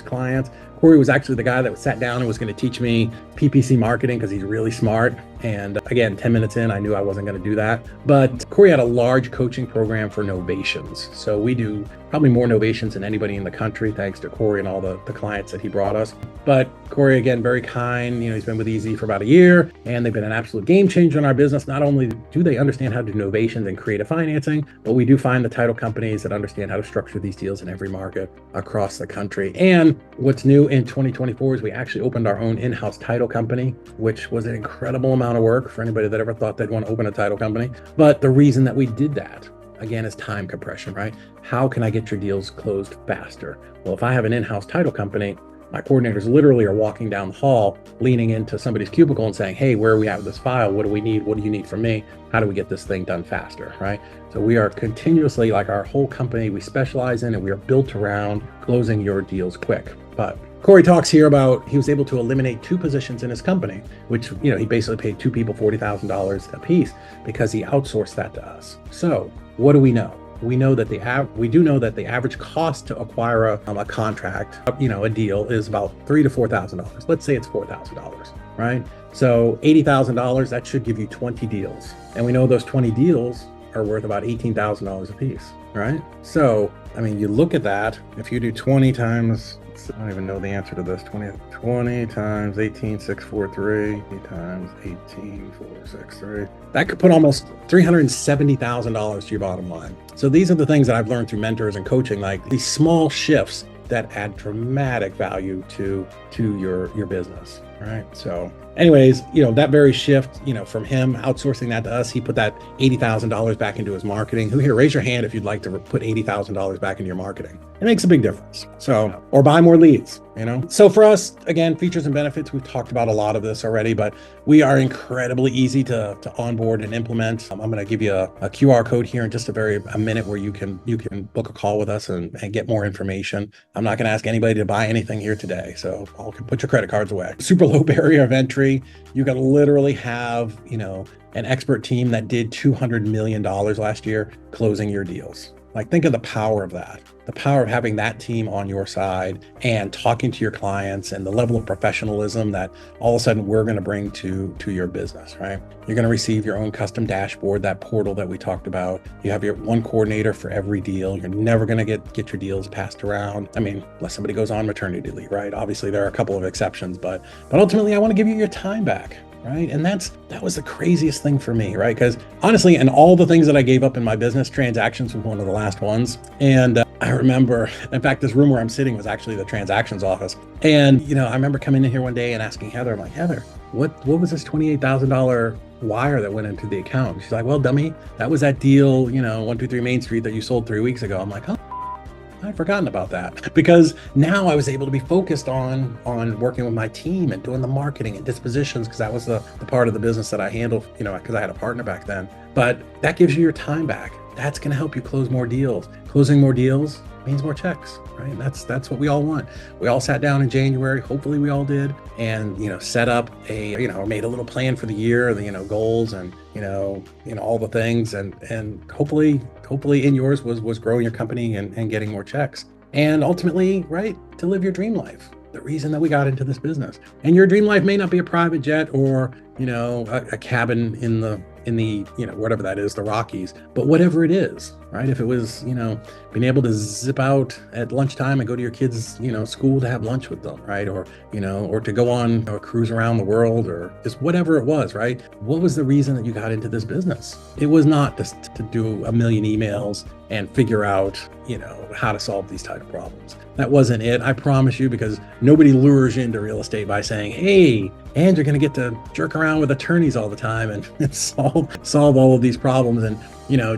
clients. Corey was actually the guy that sat down and was going to teach me PPC marketing because he's really smart. And again, 10 minutes in, I knew I wasn't going to do that. But Corey had a large coaching program for novations. So we do probably more novations than anybody in the country, thanks to Corey and all the clients that he brought us. But Corey, again, very kind. He's been with Easy for about a year, and they've been an absolute game changer in our business. Not only do they understand how to do novations and creative financing, but we do find the title companies that understand how to structure these deals in every market across the country. And what's new in 2024 is we actually opened our own in-house title company, which was an incredible amount of work for anybody that ever thought they'd want to open a title company. But the reason that we did that, again, is time compression, right? How can I get your deals closed faster? Well, if I have an in-house title company, my coordinators literally are walking down the hall, leaning into somebody's cubicle and saying, hey, where are we at with this file? What do we need? What do you need from me? How do we get this thing done faster, right? So we are continuously, like our whole company, we specialize in and we are built around closing your deals quick. But Corey talks here about he was able to eliminate 2 positions in his company, which, he basically paid 2 people $40,000 a piece because he outsourced that to us. So what do we know? We know that we do know that the average cost to acquire a contract, a deal is about $3,000 to $4,000. Let's say it's $4,000, right? So $80,000, that should give you 20 deals. And we know those 20 deals are worth about $18,000 a piece, right? So, you look at that, if you do 20 times, I don't even know the answer to this, 20 times 18,643 times 18,463. That could put almost $370,000 to your bottom line. So these are the things that I've learned through mentors and coaching, like these small shifts that add dramatic value to your business, right? So anyways, that very shift, from him outsourcing that to us, he put that $80,000 back into his marketing. Who here, raise your hand if you'd like to put $80,000 back into your marketing. It makes a big difference. So, or buy more leads, So for us, again, features and benefits, we've talked about a lot of this already, but we are incredibly easy to onboard and implement. I'm going to give you a QR code here in just a minute where you can book a call with us and get more information. I'm not going to ask anybody to buy anything here today. So I'll put your credit cards away. Super low barrier of entry. You can literally have, an expert team that did $200 million last year closing your deals. Like, think of the power of that, the power of having that team on your side and talking to your clients and the level of professionalism that all of a sudden we're going to bring to your business, right? You're going to receive your own custom dashboard, that portal that we talked about. You have your one coordinator for every deal. You're never going to get your deals passed around. Unless somebody goes on maternity leave, right? Obviously, there are a couple of exceptions, but ultimately, I want to give you your time back. Right. And that was the craziest thing for me, right? Because honestly, and all the things that I gave up in my business, transactions was one of the last ones. And I remember, in fact, this room where I'm sitting was actually the transactions office. And, I remember coming in here one day and asking Heather, I'm like, Heather, what was this $28,000 wire that went into the account? She's like, well, dummy, that was that deal, 123 Main Street that you sold 3 weeks ago. I'm like, oh, I'd forgotten about that, because now I was able to be focused on working with my team and doing the marketing and dispositions, because that was the part of the business that I handled, because I had a partner back then. But that gives you your time back. That's going to help you close more deals. Closing more deals means more checks, right? That's what we all want. We all sat down in January, hopefully we all did, and set up made a little plan for the year, goals and all the things, and hopefully in yours was growing your company and getting more checks, and ultimately, right, to live your dream life. The reason that we got into this business. And your dream life may not be a private jet or a cabin in the whatever that is, the Rockies, but whatever it is, right? If it was, being able to zip out at lunchtime and go to your kids', school to have lunch with them, right? Or to go on a cruise around the world, or just whatever it was, right? What was the reason that you got into this business? It was not just to do a million emails and figure out, how to solve these type of problems. That wasn't it, I promise you, because nobody lures you into real estate by saying, hey, and you're going to get to jerk around with attorneys all the time and solve all of these problems and,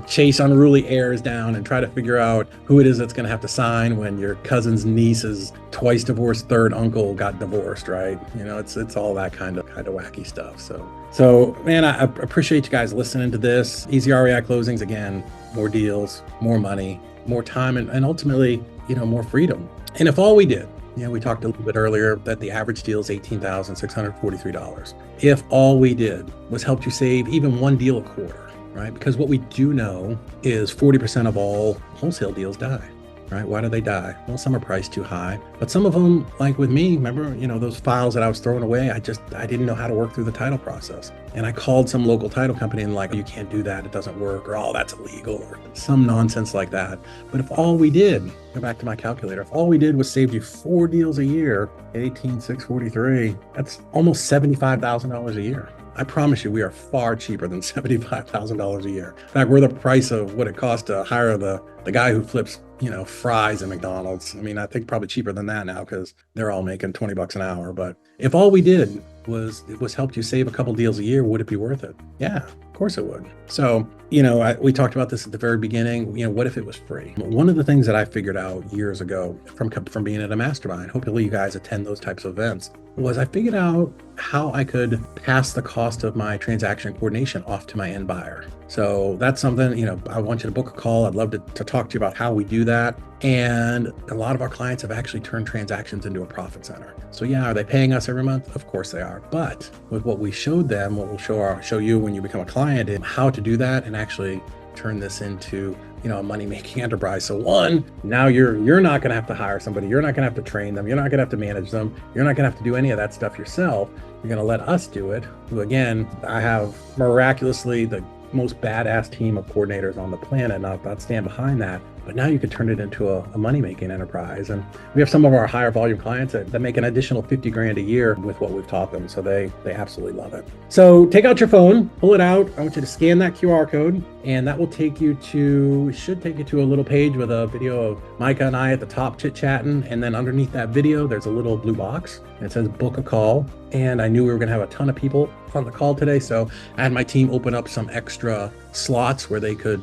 chase unruly heirs down and try to figure out who it is that's going to have to sign when your cousin's niece's twice divorced third uncle got divorced, right? It's all that kind of wacky stuff. So man, I appreciate you guys listening to this. Easy REI closings, again, more deals, more money, more time, and ultimately, more freedom. And if all we did, we talked a little bit earlier that the average deal is $18,643. If all we did was help you save even one deal a quarter, right? Because what we do know is 40% of all wholesale deals die. right? Why do they die? Well, some are priced too high, but some of them, like with me, remember, those files that I was throwing away, I didn't know how to work through the title process. And I called some local title company and like, you can't do that, it doesn't work, or oh, that's illegal, or some nonsense like that. But if all we did, go back to my calculator, if all we did was save you 4 deals a year, 18,643, that's almost $75,000 a year. I promise you, we are far cheaper than $75,000 a year. In fact, we're the price of what it costs to hire the guy who flips, fries at McDonald's. I mean, I think probably cheaper than that now because they're all making $20 an hour. But if all we did was helped you save a couple deals a year, would it be worth it? Yeah, of course it would. So, we talked about this at the very beginning. What if it was free? One of the things that I figured out years ago from being at a mastermind, hopefully you guys attend those types of events, was I figured out how I could pass the cost of my transaction coordination off to my end buyer. So that's something, I want you to book a call. I'd love to talk to you about how we do that. And a lot of our clients have actually turned transactions into a profit center. So yeah, are they paying us every month? Of course they are. But with what we showed them, what we'll show you when you become a client, is how to do that and actually turn this into a money-making enterprise. So one, now you're not going to have to hire somebody. You're not going to have to train them. You're not going to have to manage them. You're not going to have to do any of that stuff yourself. You're going to let us do it. Who again, I have miraculously the most badass team of coordinators on the planet. I'll stand behind that. But now you could turn it into a money-making enterprise. And we have some of our higher volume clients that make an additional 50 grand a year with what we've taught them. So they absolutely love it. So take out your phone, pull it out. I want you to scan that QR code, and that will should take you to a little page with a video of Micah and I at the top chit-chatting. And then underneath that video, there's a little blue box and it says book a call. And I knew we were going to have a ton of people on the call today. So I had my team open up some extra slots where they could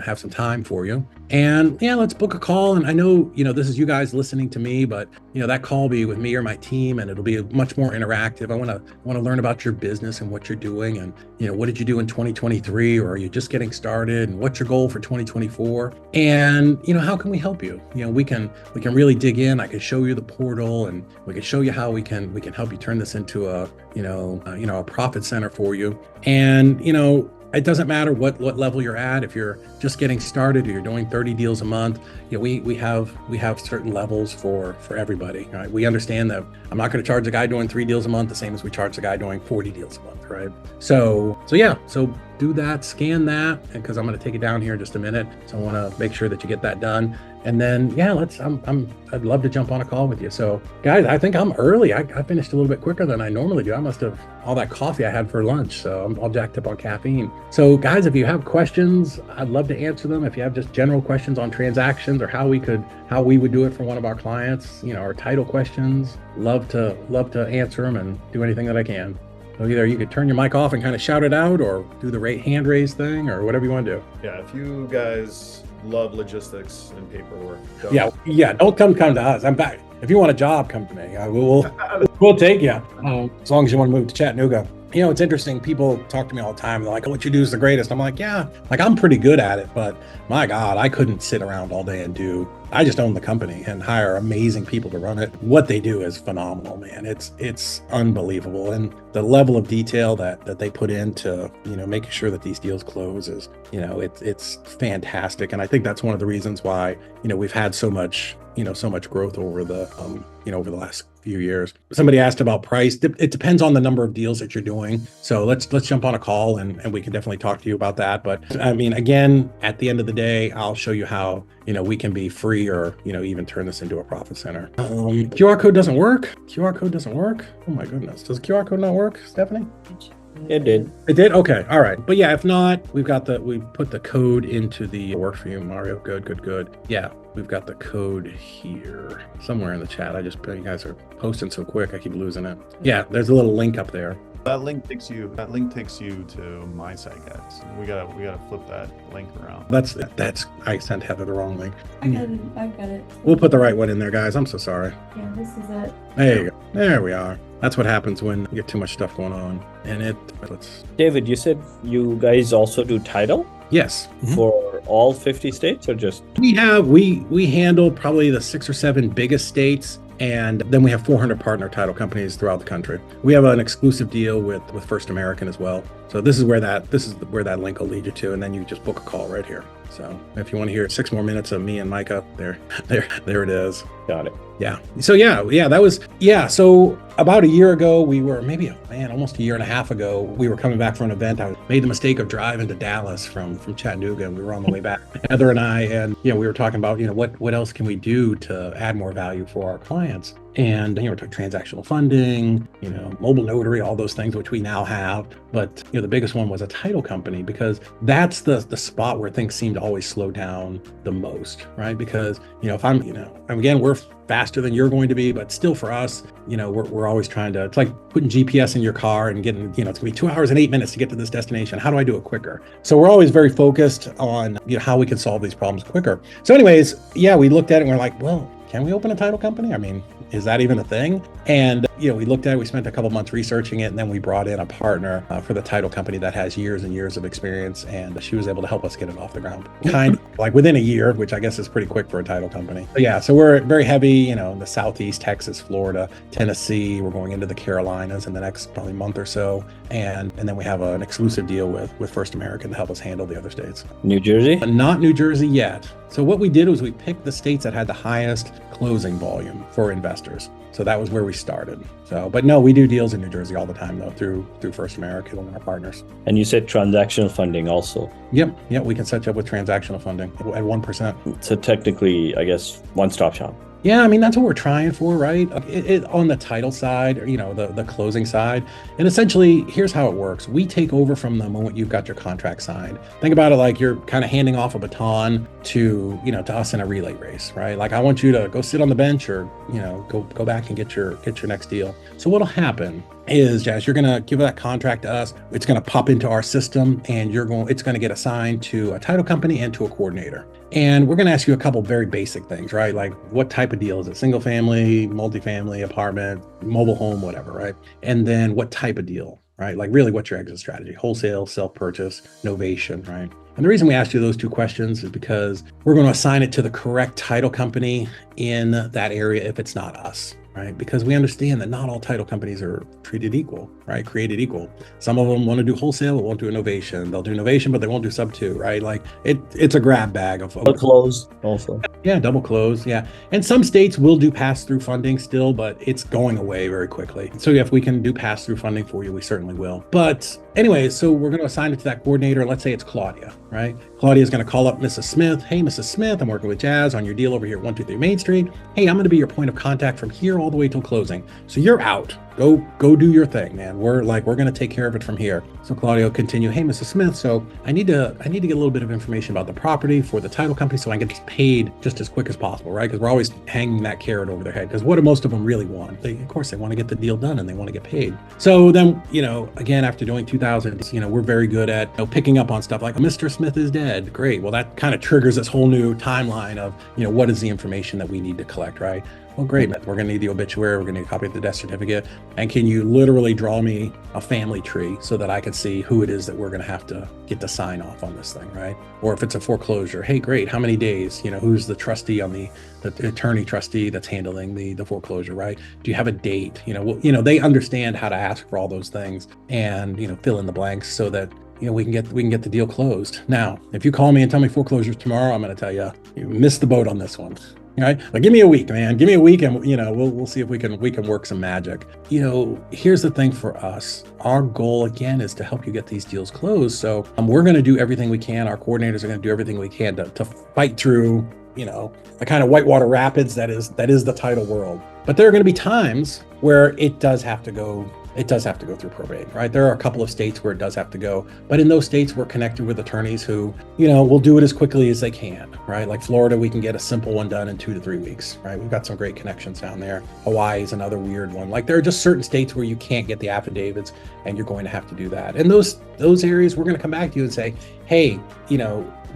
have some time for you. And yeah, let's book a call. And I know, this is you guys listening to me, but that call will be with me or my team, and it'll be much more interactive. I want to learn about your business and what you're doing, and what did you do in 2023, or are you just getting started, and what's your goal for 2024? And how can we help you? We can really dig in. I can show you the portal, and we can show you how we can help you turn this into a profit center for you. And it doesn't matter what level you're at. If you're just getting started or you're doing 30 deals a month, we have certain levels for everybody. Right? We understand that I'm not going to charge a guy doing 3 deals a month the same as we charge a guy doing 40 deals a month, right? So do that, scan that, because I'm going to take it down here in just a minute. So I want to make sure that you get that done. And then, yeah, I'd love to jump on a call with you. So guys, I think I'm early. I finished a little bit quicker than I normally do. I must have all that coffee I had for lunch. So I'm all jacked up on caffeine. So guys, if you have questions, I'd love to answer them. If you have just general questions on transactions or how we would do it for one of our clients, our title questions, love to answer them and do anything that I can. So either you could turn your mic off and kind of shout it out, or do the hand raise thing, or whatever you want to do. Yeah, if you guys love logistics and paperwork, don't come to us. I'm back. If you want a job, come to me. We'll take you, as long as you want to move to Chattanooga. It's interesting. People talk to me all the time. They're like, what you do is the greatest. I'm like, yeah, I'm pretty good at it, but my God, I couldn't sit around all day I just own the company and hire amazing people to run it. What they do is phenomenal, man. It's unbelievable. And the level of detail that they put into, making sure that these deals close is, it's fantastic. And I think that's one of the reasons why, we've had so much growth over the last few years. Somebody asked about price. It depends on the number of deals that you're doing. So let's jump on a call and we can definitely talk to you about that. But I mean, again, at the end of the day, I'll show you how, we can be free or, even turn this into a profit center. QR code doesn't work. Oh my goodness. Does QR code not work, Stephanie? It did. It did? Okay. All right. But yeah, if not, we put the code into the work for you, Mario. Good. Yeah. We've got the code here somewhere in the chat. You guys are posting so quick. I keep losing it. Yeah. There's a little link up there. That link takes you to my site, guys. We gotta flip that link around. I sent Heather the wrong link. I've got it. We'll put the right one in there, guys. I'm so sorry. Yeah, this is it. There you go. There we are. That's what happens when you get too much stuff going on. And David, you said you guys also do title? Yes. For all 50 states or just? We handle probably the 6 or 7 biggest states. And then we have 400 partner title companies throughout the country. We have an exclusive deal with First American as well. So this is where that link will lead you to, and then you just book a call right here. So if you want to hear 6 more minutes of me and Micah, there it is. Got it. Yeah. So that was, so about a year ago, we were almost a year and a half ago, we were coming back from an event. I made the mistake of driving to Dallas from Chattanooga, and we were on the way back, Heather and I, and, we were talking about, what else can we do to add more value for our clients? And, we're talking transactional funding, mobile notary, all those things, which we now have. But, the biggest one was a title company, because that's the spot where things seem to always slow down the most, right? Because, if I'm, again, we're faster than you're going to be, but still for us, we're always trying to, it's like putting GPS in your car and getting, it's gonna be 2 hours and 8 minutes to get to this destination. How do I do it quicker? So we're always very focused on, how we can solve these problems quicker. So anyways, we looked at it and we're like, well, can we open a title company? I mean, is that even a thing? And, we looked at it, we spent a couple months researching it, and then we brought in a partner for the title company that has years and years of experience, and she was able to help us get it off the ground, kind of like within a year, which I guess is pretty quick for a title company. But so we're very heavy, in the Southeast, Texas, Florida, Tennessee. We're going into the Carolinas in the next probably month or so. And then we have an exclusive deal with First American to help us handle the other states. New Jersey? But not New Jersey yet. So what we did was we picked the states that had the highest closing volume for investors. So that was where we started. So, but no, we do deals in New Jersey all the time though, through First American and our partners. And you said transactional funding also. Yep. We can set you up with transactional funding at 1%. So technically, I guess, one-stop shop. Yeah, I mean, that's what we're trying for, right? On the title side, the closing side. And essentially, here's how it works. We take over from the moment you've got your contract signed. Think about it like you're kind of handing off a baton to us in a relay race, right? Like I want you to go sit on the bench or, go back and get your next deal. So what'll happen is, Jazz, you're going to give that contract to us. It's going to pop into our system, and it's going to get assigned to a title company and to a coordinator. And we're going to ask you a couple very basic things, right? Like what type of deal is it? Single family, multifamily, apartment, mobile home, whatever, right? And then what type of deal, right? Like really what's your exit strategy? Wholesale, self-purchase, novation, right? And the reason we asked you those 2 questions is because we're going to assign it to the correct title company in that area if it's not us. Right? Because we understand that not all title companies are treated equal, right? Created equal. Some of them want to do wholesale, but won't do innovation. They'll do innovation, but they won't do sub 2, right? Like it's a grab bag of double close also. Yeah, double close. Yeah. And some states will do pass-through funding still, but it's going away very quickly. So if we can do pass-through funding for you, we certainly will. But anyway, so we're going to assign it to that coordinator. Let's say it's Claudia, right? Claudia is going to call up Mrs. Smith. Hey, Mrs. Smith, I'm working with Jazz on your deal over here at 123 Main Street. Hey, I'm going to be your point of contact from here all the way till closing. So you're out. Go do your thing, man. We're going to take care of it from here. So Claudia will continue. Hey, Mrs. Smith. So I need to get a little bit of information about the property for the title company so I can get paid just as quick as possible, right? Because we're always hanging that carrot over their head. Because what do most of them really want? Of course, they want to get the deal done and they want to get paid. So then, again, after doing 2000, we're very good at picking up on stuff like Mr. Smith is dead. Great. Well, that kind of triggers this whole new timeline of, what is the information that we need to collect, right? Well, great. We're going to need the obituary. We're going to need a copy of the death certificate. And can you literally draw me a family tree so that I can see who it is that we're going to have to get to sign off on this thing, right? Or if it's a foreclosure, hey, great. How many days? Who's the trustee on the attorney trustee that's handling the foreclosure, right? Do you have a date? They understand how to ask for all those things and, fill in the blanks so that we can get the deal closed. Now, if you call me and tell me foreclosures tomorrow, I'm going to tell you missed the boat on this one. All right, but give me a week, man. Give me a week, and we'll see if we can work some magic. Here's the thing for us. Our goal again is to help you get these deals closed. So we're going to do everything we can. Our coordinators are going to do everything we can to fight through, the kind of whitewater rapids that is the title world. But there are going to be times where it does have to go through probate, right? There are a couple of states where it does have to go, but in those states, we're connected with attorneys who, will do it as quickly as they can, right? Like Florida, we can get a simple one done in 2 to 3 weeks, right? We've got some great connections down there. Hawaii is another weird one. Like there are just certain states where you can't get the affidavits and you're going to have to do that. And those areas, we're going to come back to you and say, hey,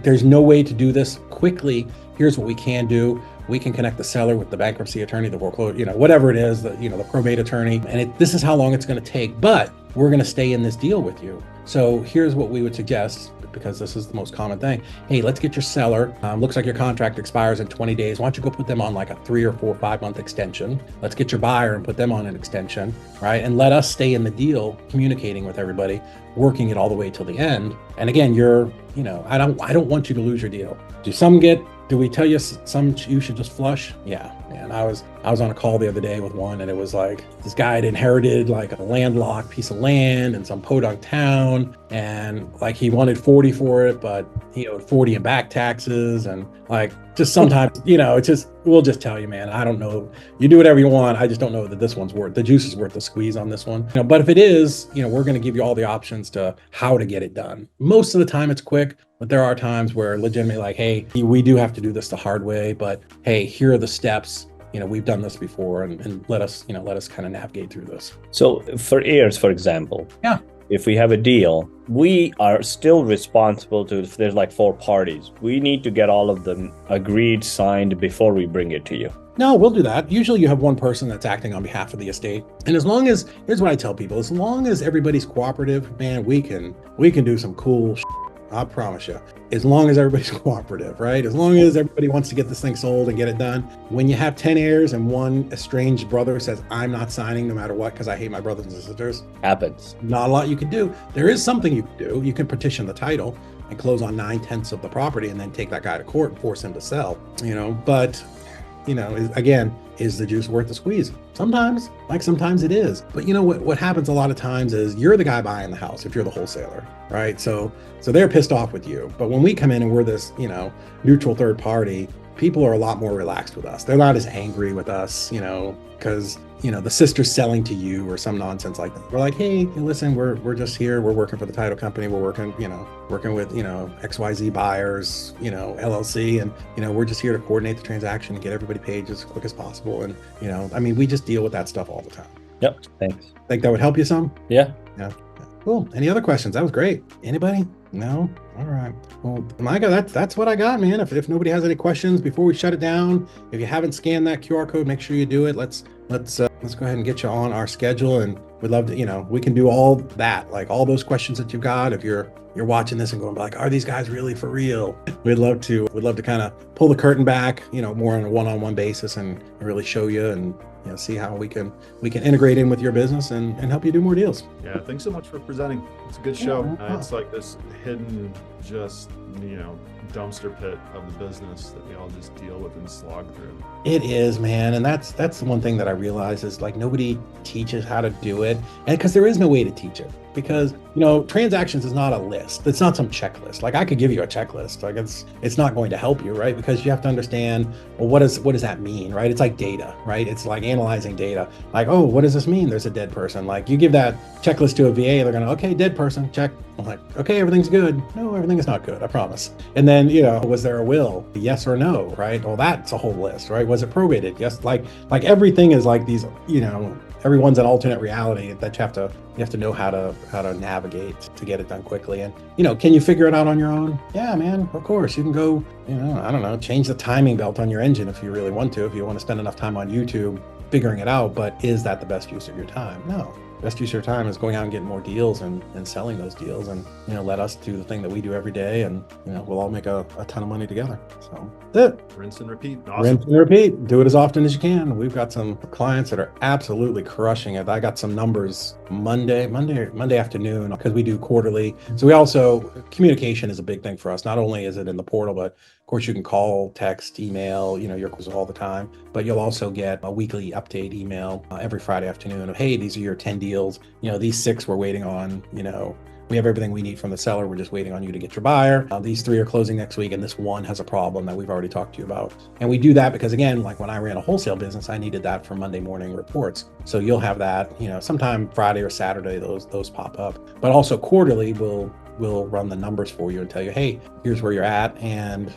there's no way to do this quickly. Here's what we can do. We can connect the seller with the bankruptcy attorney, the foreclosure, whatever it is, the probate attorney. And this is how long it's going to take, but we're going to stay in this deal with you. So here's what we would suggest, because this is the most common thing. Hey, let's get your seller. Looks like your contract expires in 20 days. Why don't you go put them on like a 3 or 4 or 5 month extension? Let's get your buyer and put them on an extension, right? And let us stay in the deal, communicating with everybody, working it all the way till the end. And again, I don't want you to lose your deal. Do we tell you some you should just flush? Yeah, man. I was on a call the other day with one, and it was like this guy had inherited like a landlocked piece of land in some podunk town, and like he wanted 40 for it, but he owed 40 in back taxes, and like just sometimes, it's just, we'll just tell you, man, I don't know. You do whatever you want. I just don't know that this one's the juice is worth the squeeze on this one. But if it is, we're going to give you all the options to how to get it done. Most of the time it's quick, but there are times where legitimately like, hey, we do have to do this the hard way, but hey, here are the steps. We've done this before, and let us kind of navigate through this. So for heirs, for example, yeah, if we have a deal, we are still responsible to, if there's like 4 parties, we need to get all of them agreed, signed before we bring it to you. No, we'll do that. Usually you have one person that's acting on behalf of the estate. And as long as, here's what I tell people, as long as everybody's cooperative, man, we can do some cool shit. I promise you, as long as everybody's cooperative, right? As long as everybody wants to get this thing sold and get it done. When you have 10 heirs and one estranged brother says, I'm not signing no matter what, because I hate my brothers and sisters. Happens. Not a lot you can do. There is something you can do. You can petition the title and close on 9/10 of the property and then take that guy to court and force him to sell, but again, is the juice worth the squeeze? Sometimes it is. But what happens a lot of times is you're the guy buying the house if you're the wholesaler, right? So they're pissed off with you. But when we come in and we're this, neutral third party, people are a lot more relaxed with us. They're not as angry with us, because the sister's selling to you or some nonsense like that. We're like, hey, listen, we're just here. We're working for the title company. We're working with, XYZ buyers, LLC. And, we're just here to coordinate the transaction and get everybody paid as quick as possible. And, we just deal with that stuff all the time. Yep. Thanks. Think that would help you some? Yeah. Yeah. Cool. Any other questions? That was great. Anybody? No? All right. Well, Micah, that's what I got, man. If nobody has any questions before we shut it down, if you haven't scanned that QR code, make sure you do it. Let's go ahead and get you on our schedule, and we'd love to, we can do all that, like all those questions that you've got. If you're watching this and going like, are these guys really for real? We'd love to kind of pull the curtain back, more on a one-on-one basis and really show you and see how we can integrate in with your business and help you do more deals. Yeah, thanks so much for presenting. It's a good show. It's like this hidden, just dumpster pit of the business that we all just deal with and slog through. It is, man, and that's the one thing that I realize is like nobody teaches how to do it, and because there is no way to teach it. Because transactions is not a list. It's not some checklist. Like I could give you a checklist. Like it's not going to help you, right? Because you have to understand, well, what does that mean, right? It's like data, right? It's like analyzing data. Like, oh, what does this mean? There's a dead person. Like you give that checklist to a VA, they're gonna, okay, dead person, check. I'm like, okay, everything's good. No, everything is not good, I promise. And then, was there a will? Yes or no, right? Well, that's a whole list, right? Was it probated? Yes, like everything is like these, everyone's an alternate reality that you have to know how to navigate to get it done quickly. And can you figure it out on your own? Yeah, man, of course. You can go, I don't know, change the timing belt on your engine if you really want to, if you want to spend enough time on YouTube figuring it out. But is that the best use of your time? No. Best use of your time is going out and getting more deals and selling those deals, and let us do the thing that we do every day, and we'll all make a ton of money together. So that's it. Rinse and repeat. Awesome. Rinse and repeat. Do it as often as you can. We've got some clients that are absolutely crushing it. I got some numbers Monday afternoon, because we do quarterly. So we also, communication is a big thing for us. Not only is it in the portal, but of course you can call, text, email, your calls all the time, but you'll also get a weekly update email every Friday afternoon of, hey, these are your 10 deals. These 6 we're waiting on, we have everything we need from the seller. We're just waiting on you to get your buyer. These 3 are closing next week, and this one has a problem that we've already talked to you about. And we do that because, again, like when I ran a wholesale business, I needed that for Monday morning reports. So you'll have that, sometime Friday or Saturday, those pop up. But also quarterly, we'll run the numbers for you and tell you, hey, here's where you're at. And,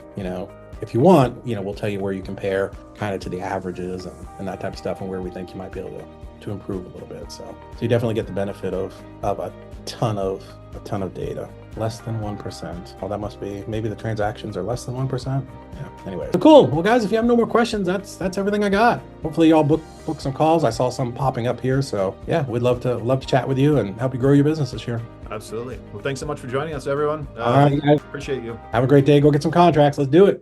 if you want, we'll tell you where you compare kind of to the averages and that type of stuff, and where we think you might be able to improve a little bit. So you definitely get the benefit of a ton of data. Less than 1%. Oh, that must be, maybe the transactions are less than 1%. Yeah. Anyway, so cool. Well, guys, if you have no more questions, that's everything I got. Hopefully y'all book some calls. I saw some popping up here. So yeah, we'd love to chat with you and help you grow your business this year. Absolutely. Well, thanks so much for joining us, everyone. All right, guys. Appreciate you. Have a great day. Go get some contracts. Let's do it.